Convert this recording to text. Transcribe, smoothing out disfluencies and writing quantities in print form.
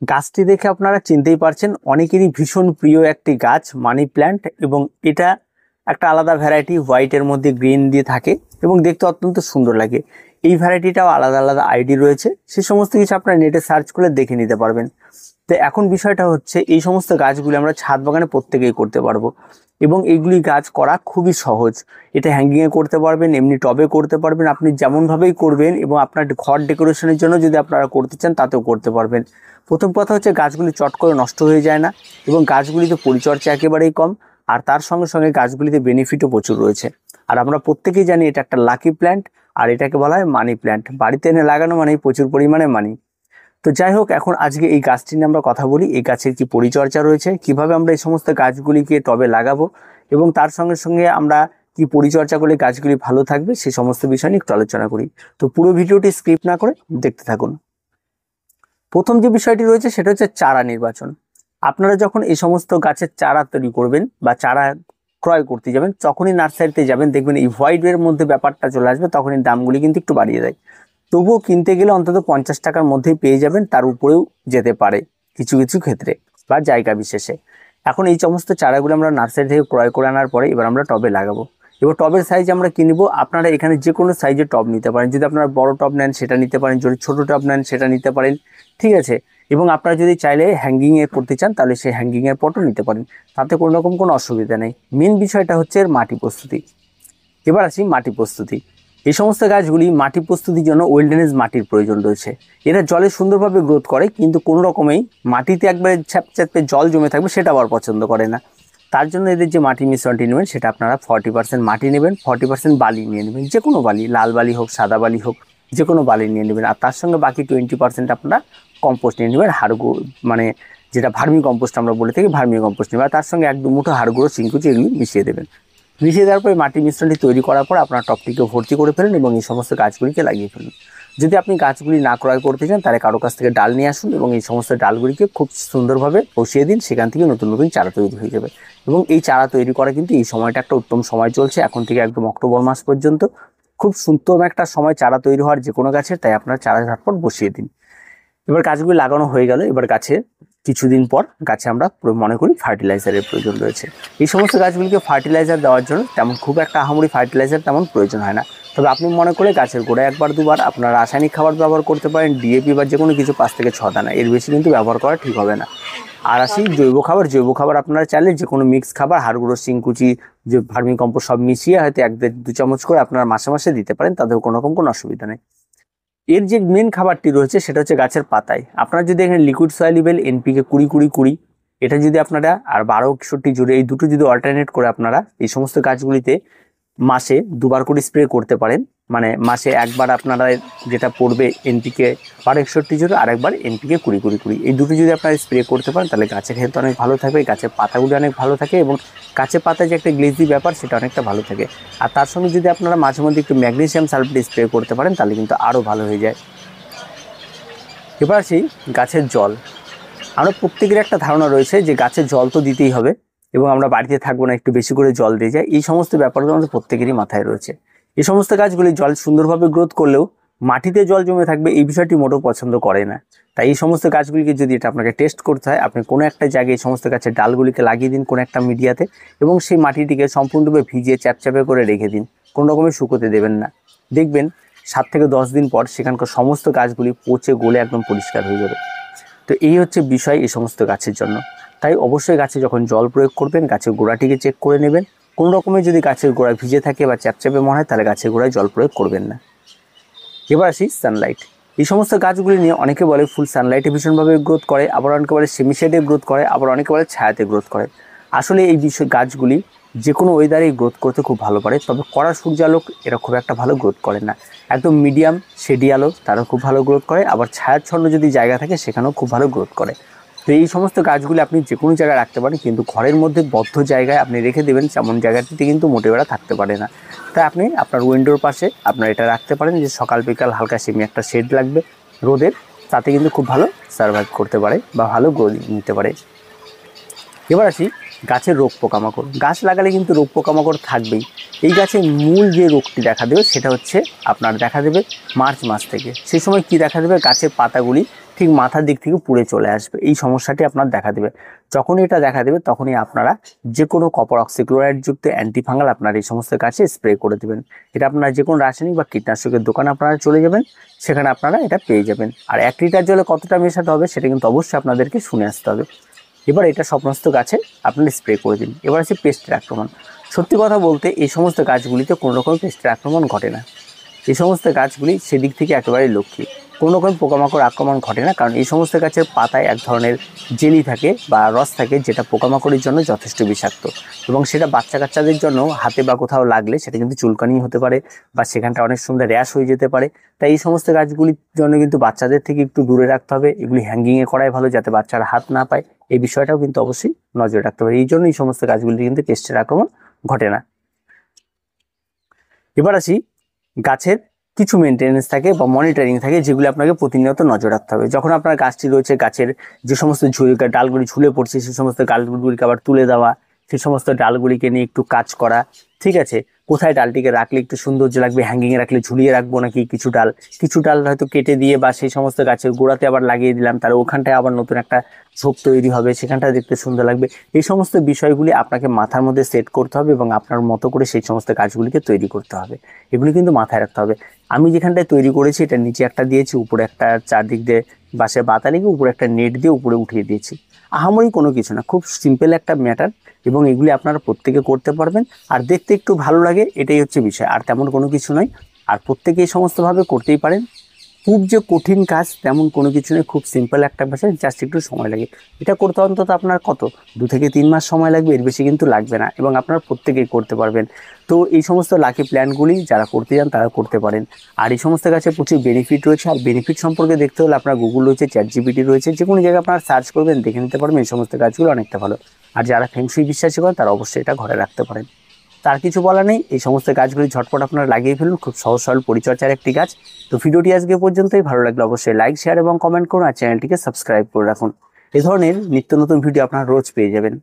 গাছটি দেখে আপনারা চিনতেই পারছেন অনেকেরই ভীষণ প্রিয় একটি গাছ মানি প্ল্যান্ট, এবং এটা একটা আলাদা ভ্যারাইটি, হোয়াইটের মধ্যে গ্রিন দিয়ে থাকে এবং দেখতে অত্যন্ত সুন্দর লাগে। এই ভ্যারাইটিটাও আলাদা আলাদা আইডি রয়েছে, সে সমস্ত কিছু আপনারা নেটে সার্চ করে দেখে নিতে পারবেন। তো এখন বিষয়টা হচ্ছে এই সমস্ত গাছগুলি আমরা ছাদ বাগানে প্রত্যেকেই করতে পারবো, এবং এইগুলি গাছ করা খুবই সহজ। এটা হ্যাঙ্গিংয়ে করতে পারবেন, এমনি টবে করতে পারবেন, আপনি যেমনভাবেই করবেন, এবং আপনার ঘর ডেকোরেশনের জন্য যদি আপনারা করতে চান তাতেও করতে পারবেন। প্রথম কথা হচ্ছে গাছগুলি চট করে নষ্ট হয়ে যায় না, এবং গাছগুলিতে পরিচর্যা একেবারেই কম, আর তার সঙ্গে সঙ্গে গাছগুলিতে বেনিফিটও প্রচুর রয়েছে। আর আমরা প্রত্যেকেই জানি এটা একটা লাকি প্ল্যান্ট, আর এটাকে বলা হয় মানি প্ল্যান্ট। বাড়িতে এনে লাগানো মানেই প্রচুর পরিমাণে মানি। তো যাই হোক, এখন আজকে এই গাছটি নিয়ে আমরা কথা বলি। এই গাছের কি পরিচর্যা রয়েছে, কিভাবে আমরা এই সমস্ত গাছগুলিকে টবে লাগাবো, এবং তার সঙ্গে সঙ্গে আমরা কি পরিচর্যা করলে গাছগুলি ভালো থাকবে, সেই সমস্ত বিষয় নিয়ে একটু আলোচনা করি। তো পুরো ভিডিওটি স্কিপ না করে দেখতে থাকুন। প্রথম যে বিষয়টি রয়েছে সেটা হচ্ছে চারা নির্বাচন। আপনারা যখন এই সমস্ত গাছের চারা তৈরি করবেন বা চারা ক্রয় করতে যাবেন, তখনই নার্সারিতে যাবেন, দেখবেন এই হোয়াইটের মধ্যে ব্যাপারটা চলে আসবে, তখনই দামগুলি কিন্তু একটু বাড়িয়ে দেয়। তবুও কিনতে গেলে অন্তত 50 টাকার মধ্যেই পেয়ে যাবেন, তার উপরেও যেতে পারে কিছু কিছু ক্ষেত্রে বা জায়গা বিশেষে। এখন এই সমস্ত চারাগুলো আমরা নার্সারি থেকে ক্রয় করে আনার পরে এবার আমরা টবে লাগাবো। এবার টবের সাইজ আমরা কিনবো, আপনারা এখানে যে কোনো সাইজের টব নিতে পারেন। যদি আপনারা বড় টব নেন সেটা নিতে পারেন, যদি ছোটো টব নেন সেটা নিতে পারেন, ঠিক আছে। এবং আপনারা যদি চাইলে হ্যাঙ্গিংয়ে করতে চান তাহলে সেই হ্যাঙ্গিংয়ের পটও নিতে পারেন, তাতে কোনো রকম কোনো অসুবিধা নেই। মেন বিষয়টা হচ্ছে এর মাটি প্রস্তুতি। এবার আসি মাটি প্রস্তুতি। এই সমস্ত গাছগুলি মাটি প্রস্তুতির জন্য ওয়েলডেনেজ মাটির প্রয়োজন রয়েছে। এরা জলে সুন্দরভাবে গ্রোথ করে, কিন্তু কোনো রকমেই মাটিতে একবারে ছ্যাপছ্যাপে জল জমে থাকবে সেটা আবার পছন্দ করে না। তার জন্য এদের যে মাটি মিশ্রণটি নেবেন সেটা আপনারা 40% মাটি নেবেন, 40% বালি নিয়ে নেবেন, যে কোনো বালি, লাল বালি হোক সাদা বালি হোক, যে কোনো বালি নিয়ে নেবেন। আর তার সঙ্গে বাকি 20% আপনারা কম্পোস্ট নিয়ে নেবেন, মানে যেটা ভার্মি কম্পোস্ট আমরা বলে থাকি, ভার্মি কম্পোস্ট নেবেন। আর তার সঙ্গে 1-2 মুঠো হাড় গুঁড়ো, চিংকুচি এগুলি মিশিয়ে দেবেন। মিশিয়ে দেওয়ার পরে মাটি মিশ্রণটি তৈরি করার পর আপনার টবটিকে ভর্তি করে ফেলুন এবং এই সমস্ত গাছগুলিকে লাগিয়ে ফেলুন। যদি আপনি গাছগুলি না ক্রয় করতে চান তাহলে কারো কাছ থেকে ডাল নিয়ে আসুন এবং এই সমস্ত ডালগুলিকে খুব সুন্দরভাবে বসিয়ে দিন, সেখান থেকে নতুন নতুন চারা তৈরি হয়ে যাবে। এবং এই চারা তৈরি করা কিন্তু এই সময়টা একটা উত্তম সময় চলছে, এখন থেকে একদম অক্টোবর মাস পর্যন্ত খুব সুন্দর একটা সময় চারা তৈরি হওয়ার যে কোনো গাছের, তাই আপনার চারা ঝটপট বসিয়ে দিন। এবার গাছগুলি লাগানো হয়ে গেল, এবার গাছে কিছুদিন পর গাছে আমরা মনে করি ফার্টিলাইজারের প্রয়োজন রয়েছে। এই সমস্ত গাছগুলিকে ফার্টিলাইজার দেওয়ার জন্য তেমন খুব একটা আহামরি ফার্টিলাইজার তেমন প্রয়োজন হয় না। তবে আপনি মনে করে গাছের গোড়ায় 1-2 বার আপনারা রাসায়নিক খাবার ব্যবহার করতে পারেন, ডিএপি বা যে কোনো কিছু 5 থেকে 6 দানা, এর বেশি কিন্তু ব্যবহার করা ঠিক হবে না। আর আসি জৈব খাবার। জৈব খাবার আপনারা চাইলে যে কোনো মিক্স খাবার, হাড় গুঁড়ো, চিংকুচি, যে ভার্মি কম্পোস্ট সব মিশিয়ে হয়তো 1-2 চামচ করে আপনারা মাসে মাসে দিতে পারেন, তাতেও কোনো রকম কোনো অসুবিধা নেই। এর যে মেন খাবারটি রয়েছে সেটা হচ্ছে গাছের পাতায়। আপনারা যদি এখানে লিকুইড সয়েলিবেল এনপিকে 20-20-20 এটা যদি আপনারা, আর 12-61 জুড়ে, এই দুটো যদি অল্টারনেট করে আপনারা এই সমস্ত গাছগুলিতে মাসে 2 বার করে স্প্রে করতে পারেন, মানে মাসে 1 বার আপনারা যেটা পড়বে এনপিকে 12-61 জুড়ে, আর 1 বার এনপিকে 20-20-20, এই দুটো যদি আপনারা স্প্রে করতে পারেন তাহলে গাছের হেলথ অনেক ভালো থাকবে, গাছের পাতাগুলি অনেক ভালো থাকে, এবং গাছের পাতায় যে একটা গ্লেজি ব্যাপার সেটা অনেকটা ভালো থাকে। আর তার সঙ্গে যদি আপনারা মাঝে মধ্যে একটু ম্যাগনেসিয়াম সালফেট স্প্রে করতে পারেন তাহলে কিন্তু আরও ভালো হয়ে যায়। এবার আসি গাছের জল। আমরা প্রত্যেকের একটা ধারণা রয়েছে যে গাছের জল তো দিতেই হবে, এবং আমরা বাড়িতে থাকবো না, একটু বেশি করে জল দিয়ে যায়। এই সমস্ত ব্যাপারগুলো আমাদের প্রত্যেকেরই মাথায় রয়েছে। এই সমস্ত গাছগুলি জল সুন্দরভাবে গ্রোথ করলেও মাটিতে জল জমে থাকবে এই বিষয়টি মোটেও পছন্দ করে না। তাই এই সমস্ত গাছগুলিকে যদি এটা আপনাকে টেস্ট করতে হয়, আপনি কোনো একটা জায়গায় এই সমস্ত গাছের ডালগুলিকে লাগিয়ে দিন কোনো একটা মিডিয়াতে, এবং সেই মাটিটিকে সম্পূর্ণরূপে ভিজিয়ে চ্যাপচ্যাপে করে রেখে দিন, কোনো রকমের শুকোতে দেবেন না। দেখবেন 7 থেকে 10 দিন পর সেখানকার সমস্ত গাছগুলি পচে গলে একদম পরিষ্কার হয়ে যাবে। তো এই হচ্ছে বিষয় এই সমস্ত গাছের জন্য। তাই অবশ্যই গাছে যখন জল প্রয়োগ করবেন গাছের গোড়াটিকে চেক করে নেবেন। কোনো রকমের যদি গাছের গোড়া ভিজে থাকে বা চ্যাপচ্যাপে মনে হয় তাহলে গাছের গোড়ায় জল প্রয়োগ করবেন না। এবার আসি সানলাইট। এই সমস্ত গাছগুলি নিয়ে অনেকে বলে ফুল সানলাইটে ভীষণভাবে গ্রোথ করে, আবার অনেকে বলে সেমি শেডে গ্রোথ করে, আবার অনেকে বলে ছায়াতে গ্রোথ করে। আসলে এই গাছগুলি যে কোনো ওয়েদারেই গ্রোথ করতে খুব ভালো পারে, তবে কড়া সূর্যালোক এরা খুব একটা ভালো গ্রোথ করে না। একদম মিডিয়াম শেডি আলো তারাও খুব ভালো গ্রোথ করে, আবার ছায়াচ্ছন্ন যদি জায়গা থাকে সেখানেও খুব ভালো গ্রোথ করে। তো এই সমস্ত গাছগুলি আপনি যে কোনো জায়গায় রাখতে পারেন, কিন্তু ঘরের মধ্যে বদ্ধ জায়গায় আপনি রেখে দেবেন, যেমন জায়গাটিতে কিন্তু মোটে বেড়া থাকতে পারে না। তাই আপনি আপনার উইন্ডোর পাশে আপনার এটা রাখতে পারেন, যে সকাল বিকাল হালকা সেমি একটা শেড লাগবে রোদের, তাতে কিন্তু খুব ভালো সার্ভাইভ করতে পারে বা ভালো গ্রোথ নিতে পারে। এবার আসি গাছের রোগ পোকামাকড়। গাছ লাগালে কিন্তু রোগ পোকামাকড় থাকবেই। এই গাছের মূল যে রোগটি দেখা দেবে সেটা হচ্ছে আপনার দেখা দেবে মার্চ মাস থেকে। সেই সময় কি দেখা দেবে, গাছের পাতাগুলি ঠিক মাথার দিক থেকে পুড়ে চলে আসবে। এই সমস্যাটি আপনার দেখা দেবে। যখনই এটা দেখা দেবে তখনই আপনারা যে কোনো কপার অক্সিক্লোরাইড যুক্ত অ্যান্টিফাঙ্গাল আপনার এই সমস্ত গাছে স্প্রে করে দেবেন। এটা আপনারা যে কোনো রাসায়নিক বা কীটনাশকের দোকানে আপনারা চলে যাবেন, সেখানে আপনারা এটা পেয়ে যাবেন। আর 1 লিটার জলে কতটা মেশাতে হবে সেটা কিন্তু অবশ্যই আপনাদেরকে শুনে আসতে হবে। এবার এটা সমস্ত গাছে আপনারা স্প্রে করে দিন। এবার আছে পেস্টের আক্রমণ। সত্যি কথা বলতে এই সমস্ত গাছগুলিতে কোনো রকম পেস্টের আক্রমণ ঘটে না। এই সমস্ত গাছগুলি সেদিক থেকে একেবারেই লক্ষ্মী, কোনো রকম পোকামাকড় আক্রমণ ঘটে না, কারণ এই সমস্ত গাছের পাতায় এক ধরনের জেলি থাকে বা রস থাকে, যেটা পোকামাকড়ের জন্য যথেষ্ট বিষাক্ত, এবং সেটা বাচ্চা কাচ্চাদের জন্য হাতে বা কোথাও লাগলে সেটা কিন্তু চুলকানি হতে পারে বা সেখানটা অনেক সুন্দর র্যাশ হয়ে যেতে পারে। তাই এই সমস্ত গাছগুলির জন্য কিন্তু বাচ্চাদের থেকে একটু দূরে রাখতে হবে। এগুলি হ্যাঙ্গিংয়ে করাই ভালো, যাতে বাচ্চারা হাত না পায়। এই বিষয়টাও কিন্তু অবশ্যই নজরে রাখতে হবে। এই জন্য এই সমস্ত গাছগুলিতে কিন্তু পেস্টের আক্রমণ ঘটে না। এবার আসি, গাছের কিছু মেনটেনেন্স থাকে বা মনিটরিং থাকে, যেগুলো আপনাকে প্রতিনিয়ত নজর রাখতে হবে। যখন আপনার গাছটি রয়েছে, গাছের যে সমস্ত ডালগুলি ঝুলে পড়ছে, সেই সমস্ত ডালগুলিকে আবার তুলে দেওয়া, সেই সমস্ত ডালগুলিকে নিয়ে একটু কাজ করা, ঠিক আছে। কোথায় ডালটিকে রাখলে একটু সৌন্দর্য লাগবে, হ্যাঙ্গিংয়ে রাখলে ঝুলিয়ে রাখবো নাকি কিছু ডাল হয়তো কেটে দিয়ে বা সেই সমস্ত গাছের গোড়াতে আবার লাগিয়ে দিলাম, তার ওখানটায় আবার নতুন একটা ঝোপ তৈরি হবে, সেখানটা দেখতে সুন্দর লাগবে। এই সমস্ত বিষয়গুলি আপনাকে মাথার মধ্যে সেট করতে হবে এবং আপনার মতো করে সেই সমস্ত গাছগুলিকে তৈরি করতে হবে। এগুলি কিন্তু মাথায় রাখতে হবে। আমি যেখানটায় তৈরি করেছি, এটা নিচে একটা দিয়েছি, উপরে একটা চারদিক দিয়ে বাঁশের বাতা লেগে উপরে একটা নেট দিয়ে উপরে উঠিয়ে দিয়েছি। আহামরি কোনো কিছু না, খুব সিম্পল একটা ম্যাটার, এবং এগুলি আপনারা প্রত্যেকে করতে পারবেন। আর দেখতে একটু ভালো লাগে, এটাই হচ্ছে বিষয়, আর তেমন কোনো কিছু নয়। আর প্রত্যেকে এই সমস্তভাবে করতেই পারেন। খুব যে কঠিন কাজ তেমন কোনো কিছু নেই, খুব সিম্পল একটা বিষয়, জাস্ট একটু সময় লাগে। এটা করতে অন্তত আপনার কত 2 থেকে 3 মাস সময় লাগবে, এর বেশি কিন্তু লাগবে না, এবং আপনারা প্রত্যেকেই করতে পারবেন। তো এই সমস্ত লাকি প্ল্যানগুলি যারা করতে চান তারা করতে পারেন। আর এই সমস্ত গাছে প্রচুর বেনিফিট রয়েছে। আর বেনিফিট সম্পর্কে দেখতে হলে আপনার গুগল রয়েছে, ChatGPT রয়েছে, যে কোনো জায়গায় আপনারা সার্চ করবেন, দেখে নিতে পারবেন এই সমস্ত গাছগুলো অনেকটা ভালো। আর যারা ফেংশুই বিশ্বাসী করেন তারা অবশ্যই এটা ঘরে রাখতে পারেন। তার কিছু বলা নেই, এই সমস্ত গাছগুলি ঝটপট আপনারা লাগিয়ে ফেলুন। খুব সহজ সরল পরিচর্যার একটি গাছ। তো ভিডিওটি আজকে পর্যন্তই। ভালো লাগলে অবশ্যই লাইক, শেয়ার এবং কমেন্ট করুন, আর চ্যানেলটিকে সাবস্ক্রাইব করে রাখুন। এই ধরনের নিত্য নতুন ভিডিও আপনারা রোজ পেয়ে যাবেন।